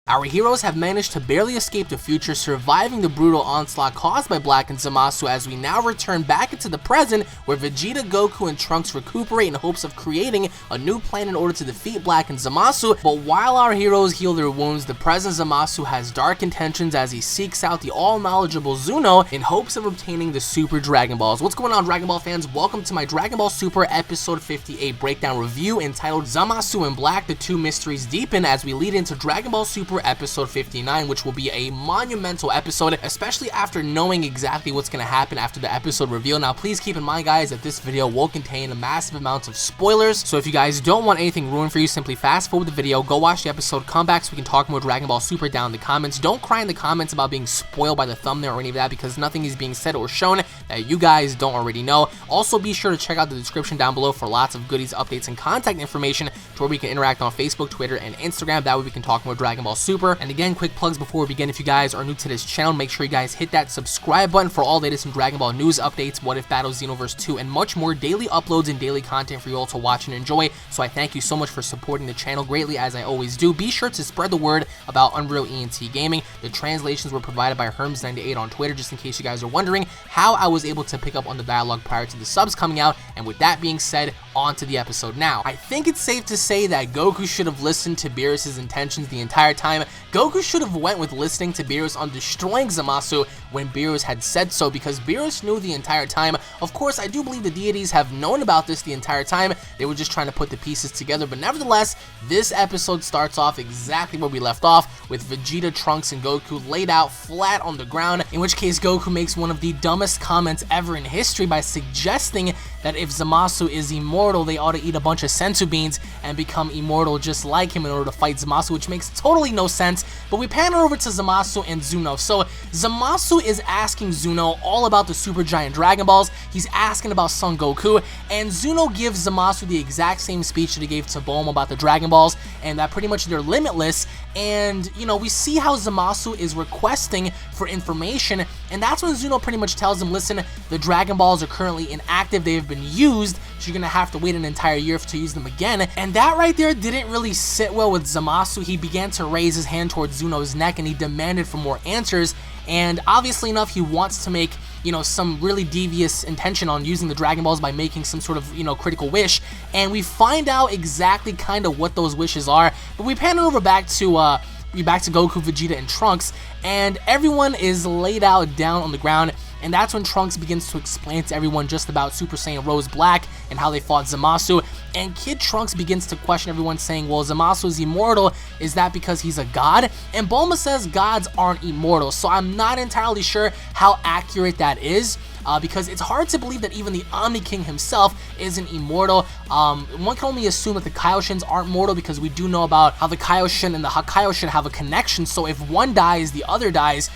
Our heroes have managed to barely escape the future, surviving the brutal onslaught caused by Black and Zamasu, as we now return back into the present, where Vegeta, Goku, and Trunks recuperate in hopes of creating a new plan in order to defeat Black and Zamasu. But while our heroes heal their wounds, the present Zamasu has dark intentions as he seeks out the all-knowledgeable Zuno in hopes of obtaining the Super Dragon Balls. What's going on, Dragon Ball fans? Welcome to my Dragon Ball Super Episode 58 breakdown review entitled Zamasu and Black, the Two Mysteries Deepen, as we lead into Dragon Ball Super Episode 59, which will be a monumental episode, especially after knowing exactly what's going to happen after the episode reveal. Now, please keep in mind, guys, that this video will contain a massive amount of spoilers, so if you guys don't want anything ruined for you, simply fast forward the video, go watch the episode, come back so we can talk more Dragon Ball Super down in the comments. Don't cry in the comments about being spoiled by the thumbnail or any of that, because nothing is being said or shown that you guys don't already know. Also, be sure to check out the description down below for lots of goodies, updates, and contact information to where we can interact on Facebook, Twitter, and Instagram. That way we can talk more Dragon Ball Super. And again, quick plugs before we begin. If you guys are new to this channel, make sure you guys hit that subscribe button for all latest in Dragon Ball news, updates, What If Battles, Xenoverse 2, and much more daily uploads and daily content for you all to watch and enjoy. So I thank you so much for supporting the channel greatly, as I always do. Be sure to spread the word about Unreal ENT Gaming. The translations were provided by Herms98 on Twitter, just in case you guys are wondering how I was able to pick up on the dialogue prior to the subs coming out. And with that being said, on to the episode now. I think it's safe to say that Goku should have listened to Beerus' intentions the entire time. Goku should have went with listening to Beerus on destroying Zamasu when Beerus had said so, because Beerus knew the entire time. Of course, I do believe the deities have known about this the entire time. They were just trying to put the pieces together, but nevertheless, this episode starts off exactly where we left off, with Vegeta, Trunks, and Goku laid out flat on the ground, in which case Goku makes one of the dumbest comments ever in history by suggesting that if Zamasu is immortal, they ought to eat a bunch of senzu beans and become immortal just like him in order to fight Zamasu, which makes totally no sense. But we pan over to Zamasu and Zuno. So Zamasu is asking Zuno all about the Super Giant Dragon Balls. He's asking about Son Goku, and Zuno gives Zamasu the exact same speech that he gave to Bulma about the Dragon Balls, and that pretty much they're limitless. And, you know, we see how Zamasu is requesting for information, and that's when Zuno pretty much tells him, listen, the Dragon Balls are currently inactive, they have been used, so you're gonna have to wait an entire year to use them again. And that right there didn't really sit well with Zamasu. He began to raise his hand towards Zuno's neck, and he demanded for more answers. And obviously enough, he wants to make, you know, some really devious intention on using the Dragon Balls by making some sort of, you know, critical wish. And we find out exactly kind of what those wishes are. But we pan over back to Goku, Vegeta, and Trunks, and everyone is laid out down on the ground. And that's when Trunks begins to explain to everyone just about Super Saiyan Rose Black and how they fought Zamasu. And Kid Trunks begins to question everyone, saying, well, Zamasu is immortal. Is that because he's a god? And Bulma says gods aren't immortal. So I'm not entirely sure how accurate that is. Because it's hard to believe that even the Omni King himself isn't immortal. One can only assume that the Kaioshins aren't mortal, because we do know about how the Kaioshin and the Kaioshin have a connection. So if one dies, the other dies.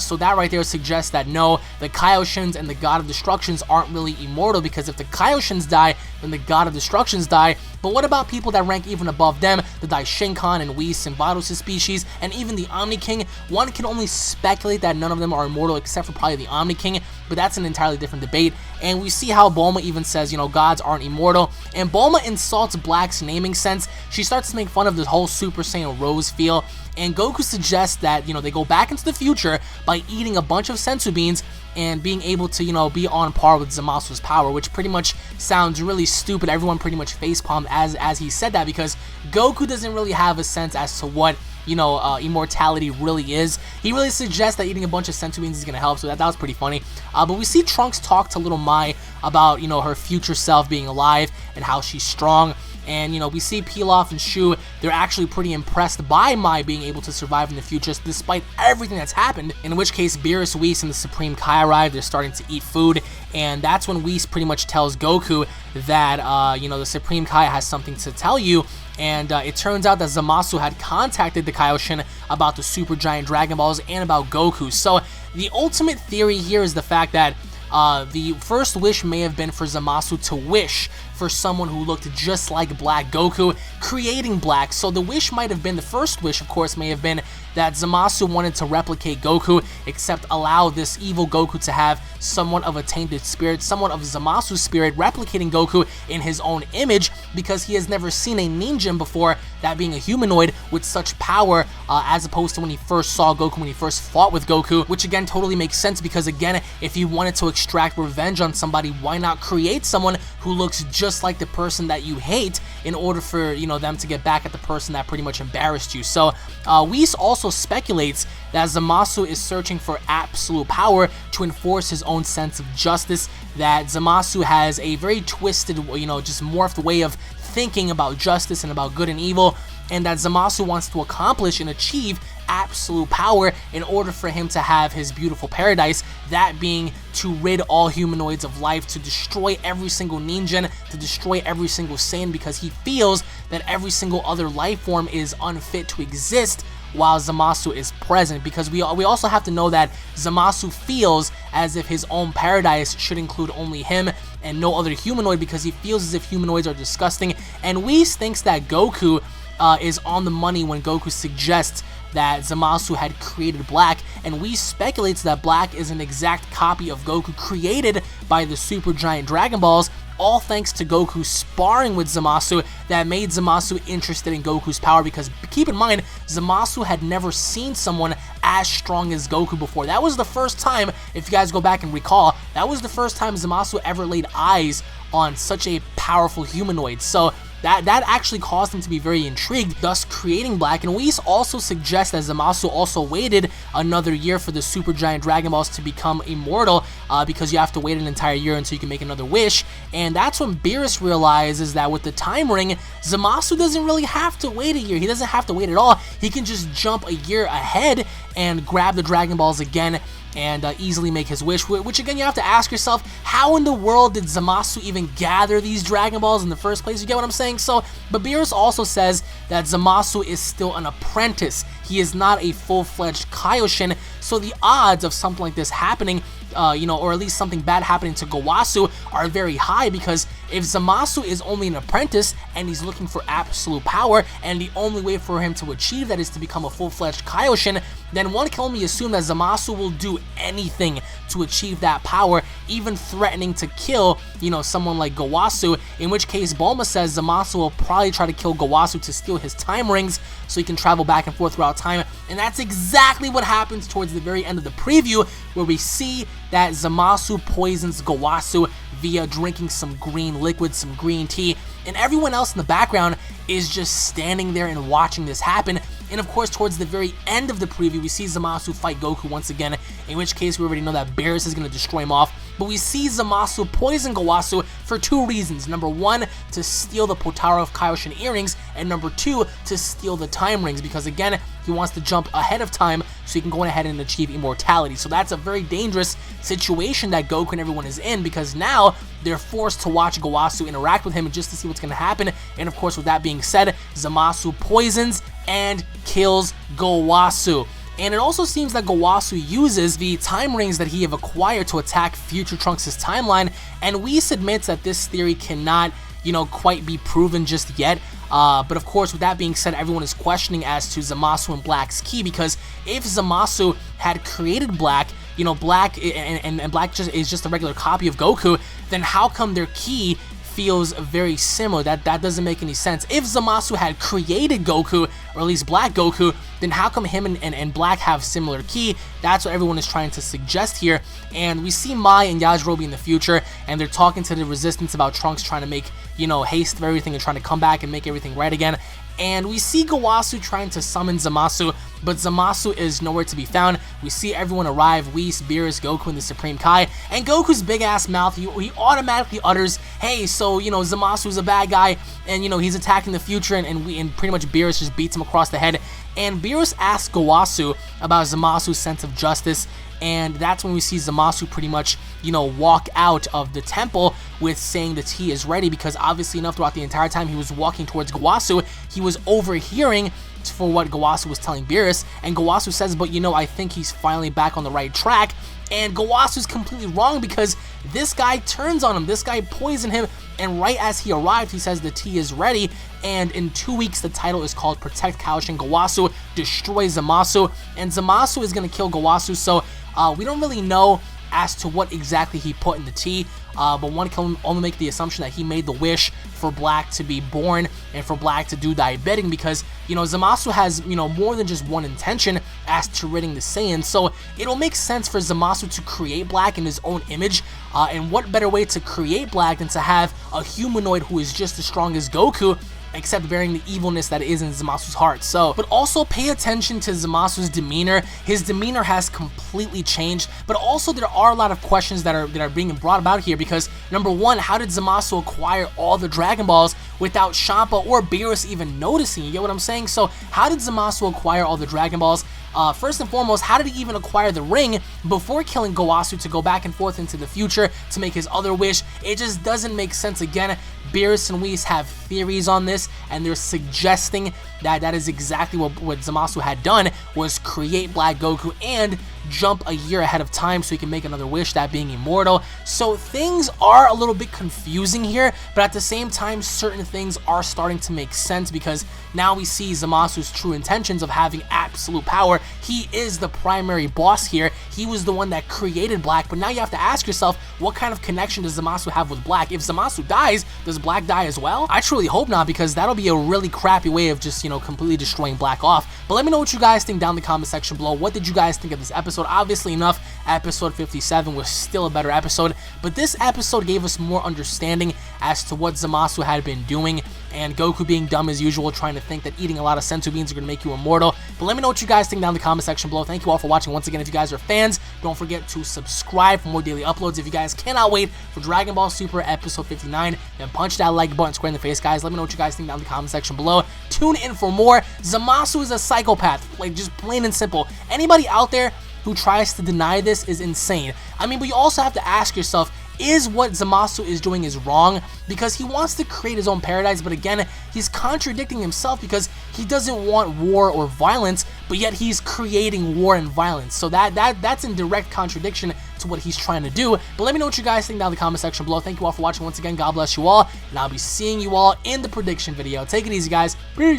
So that right there suggests that no, the Kaioshins and the God of Destructions aren't really immortal, because if the Kaioshins die, then the God of Destructions die. But what about people that rank even above them, the Daishinkan and Whis and Vados' species, and even the Omni King? One can only speculate that none of them are immortal except for probably the Omni King, but that's an entirely different debate. And we see how Bulma even says, you know, gods aren't immortal, and Bulma insults Black's naming sense. She starts to make fun of this whole Super Saiyan Rose feel, and Goku suggests that, you know, they go back into the future by eating a bunch of senzu beans and being able to, you know, be on par with Zamasu's power, which pretty much sounds really stupid. Everyone pretty much facepalmed as he said that, because Goku doesn't really have a sense as to what, you know, immortality really is. He really suggests that eating a bunch of senzu beans is going to help, so that was pretty funny. But we see Trunks talk to little Mai about, you know, her future self being alive and how she's strong. And, you know, we see Pilaf and Shu, they're actually pretty impressed by Mai being able to survive in the future despite everything that's happened. In which case, Beerus, Whis, and the Supreme Kai arrive. They're starting to eat food. And that's when Whis pretty much tells Goku that, you know, the Supreme Kai has something to tell you. And it turns out that Zamasu had contacted the Kaioshin about the Super Giant Dragon Balls and about Goku. So the ultimate theory here is the fact that the first wish may have been for Zamasu to wish for someone who looked just like Black Goku, creating Black. So the wish might have been, the first wish of course may have been that Zamasu wanted to replicate Goku, except allow this evil Goku to have somewhat of a tainted spirit, somewhat of Zamasu's spirit, replicating Goku in his own image, because he has never seen a ninja before, that being a humanoid with such power, as opposed to when he first saw Goku, when he first fought with Goku, which again totally makes sense, because again, if you wanted to extract revenge on somebody, why not create someone who looks just like the person that you hate in order for, you know, them to get back at the person that pretty much embarrassed you. So Whis also speculates that Zamasu is searching for absolute power to enforce his own sense of justice, that Zamasu has a very twisted, you know, just morphed way of thinking about justice and about good and evil, and that Zamasu wants to accomplish and achieve absolute power in order for him to have his beautiful paradise, that being to rid all humanoids of life, to destroy every single ninja, to destroy every single Saiyan, because he feels that every single other life form is unfit to exist while Zamasu is present, because we also have to know that Zamasu feels as if his own paradise should include only him and no other humanoid, because he feels as if humanoids are disgusting. And Whis thinks that Goku is on the money when Goku suggests that Zamasu had created Black, and Whis speculates that Black is an exact copy of Goku created by the Super Giant Dragon Balls, all thanks to Goku sparring with Zamasu, that made Zamasu interested in Goku's power, because keep in mind, Zamasu had never seen someone as strong as Goku before. That was the first time, if you guys go back and recall, that was the first time Zamasu ever laid eyes on such a powerful humanoid. So that actually caused him to be very intrigued, thus creating Black. And Whis also suggests that Zamasu also waited another year for the Super Giant Dragon Balls to become immortal, because you have to wait an entire year until you can make another wish. And that's when Beerus realizes that with the time ring, Zamasu doesn't really have to wait a year. He doesn't have to wait at all. He can just jump a year ahead and grab the Dragon Balls again and easily make his wish, which again, you have to ask yourself, how in the world did Zamasu even gather these Dragon Balls in the first place? You get what I'm saying? So, but Beerus also says that Zamasu is still an apprentice. He is not a full-fledged Kaioshin, so the odds of something like this happening, you know, or at least something bad happening to Gowasu are very high, because if Zamasu is only an apprentice and he's looking for absolute power, and the only way for him to achieve that is to become a full-fledged Kaioshin, then one can only assume that Zamasu will do anything to achieve that power, even threatening to kill, you know, someone like Gowasu, in which case Bulma says Zamasu will probably try to kill Gowasu to steal his time rings so he can travel back and forth throughout time. And that's exactly what happens towards the very end of the preview, where we see that Zamasu poisons Gowasu via drinking some green liquid, some green tea, and everyone else in the background is just standing there and watching this happen. And of course, towards the very end of the preview, we see Zamasu fight Goku once again, in which case we already know that Beerus is going to destroy him off. But we see Zamasu poison Gowasu for two reasons. Number one, to steal the Potara of Kaioshin earrings, and number two, to steal the time rings, because again, he wants to jump ahead of time so he can go ahead and achieve immortality. So that's a very dangerous situation that Goku and everyone is in, because now they're forced to watch Gowasu interact with him just to see what's going to happen. And of course, with that being said, Zamasu poisons and kills Gowasu. And it also seems that Gowasu uses the time rings that he have acquired to attack future Trunks' timeline, and Whis admits that this theory cannot, you know, quite be proven just yet. But of course, with that being said, everyone is questioning as to Zamasu and Black's key, because if Zamasu had created Black, you know, Black and Black is just a regular copy of Goku, then how come their key feels very similar? That doesn't make any sense. If Zamasu had created Goku, or at least Black Goku, then how come him and Black have similar ki? That's what everyone is trying to suggest here. And we see Mai and Yajirobe in the future, and they're talking to the Resistance about Trunks trying to make, you know, haste of everything and trying to come back and make everything right again. And we see Gowasu trying to summon Zamasu, but Zamasu is nowhere to be found. We see everyone arrive, Whis, Beerus, Goku, and the Supreme Kai, and Goku's big-ass mouth, he automatically utters, hey, so, you know, Zamasu's a bad guy, and, you know, he's attacking the future, and pretty much Beerus just beats him across the head. And Beerus asks Gowasu about Zamasu's sense of justice, and that's when we see Zamasu pretty much, you know, walk out of the temple with saying the tea is ready, because obviously enough, throughout the entire time he was walking towards Gowasu, he was overhearing for what Gowasu was telling Beerus, and Gowasu says, but you know, I think he's finally back on the right track. And Gowasu's completely wrong, because this guy turns on him. This guy poisoned him, and right as he arrived, he says the tea is ready, and in 2 weeks, the title is called Protect Kaioshin Gowasu, Destroy Zamasu, and Zamasu is going to kill Gowasu, so we don't really know as to what exactly he put in the tea, but one can only make the assumption that he made the wish for Black to be born and for Black to do thy bidding, because, you know, Zamasu has, you know, more than just one intention as to ridding the Saiyans, so it'll make sense for Zamasu to create Black in his own image, and what better way to create Black than to have a humanoid who is just as strong as Goku, except bearing the evilness that is in Zamasu's heart. So, but also pay attention to Zamasu's demeanor. His demeanor has completely changed, but also there are a lot of questions that are being brought about here, because number one, how did Zamasu acquire all the Dragon Balls without Champa or Beerus even noticing? You get what I'm saying? So how did Zamasu acquire all the Dragon Balls? First and foremost, how did he even acquire the ring before killing Gowasu to go back and forth into the future to make his other wish? It just doesn't make sense. Again, Beerus and Whis have theories on this, and they're suggesting that that is exactly what Zamasu had done, was create Black Goku and jump a year ahead of time so he can make another wish, that being immortal. So things are a little bit confusing here, but at the same time, certain things are starting to make sense, because now we see Zamasu's true intentions of having absolute power. He is the primary boss here. He was the one that created Black, but now you have to ask yourself, what kind of connection does Zamasu have with Black? If Zamasu dies, does Black die as well? I truly hope not, because that'll be a really crappy way of just, you know, completely destroying Black off. But let me know what you guys think down in the comment section below. What did you guys think of this episode? Obviously enough, episode 57 was still a better episode, but this episode gave us more understanding as to what Zamasu had been doing, and Goku being dumb as usual, trying to think that eating a lot of senzu beans are going to make you immortal. But let me know what you guys think down in the comment section below. Thank you all for watching. Once again, if you guys are fans, don't forget to subscribe for more daily uploads. If you guys cannot wait for Dragon Ball Super episode 59, then punch that like button square in the face, guys. Let me know what you guys think down in the comment section below. Tune in for more. Zamasu is a psychopath, like just plain and simple. Anybody out there who tries to deny this is insane. I mean, but you also have to ask yourself, is what Zamasu is doing is wrong? Because he wants to create his own paradise, but again, he's contradicting himself, because he doesn't want war or violence, but yet he's creating war and violence. So that's in direct contradiction to what he's trying to do. But let me know what you guys think down in the comment section below. Thank you all for watching once again. God bless you all, and I'll be seeing you all in the prediction video. Take it easy, guys. Peace.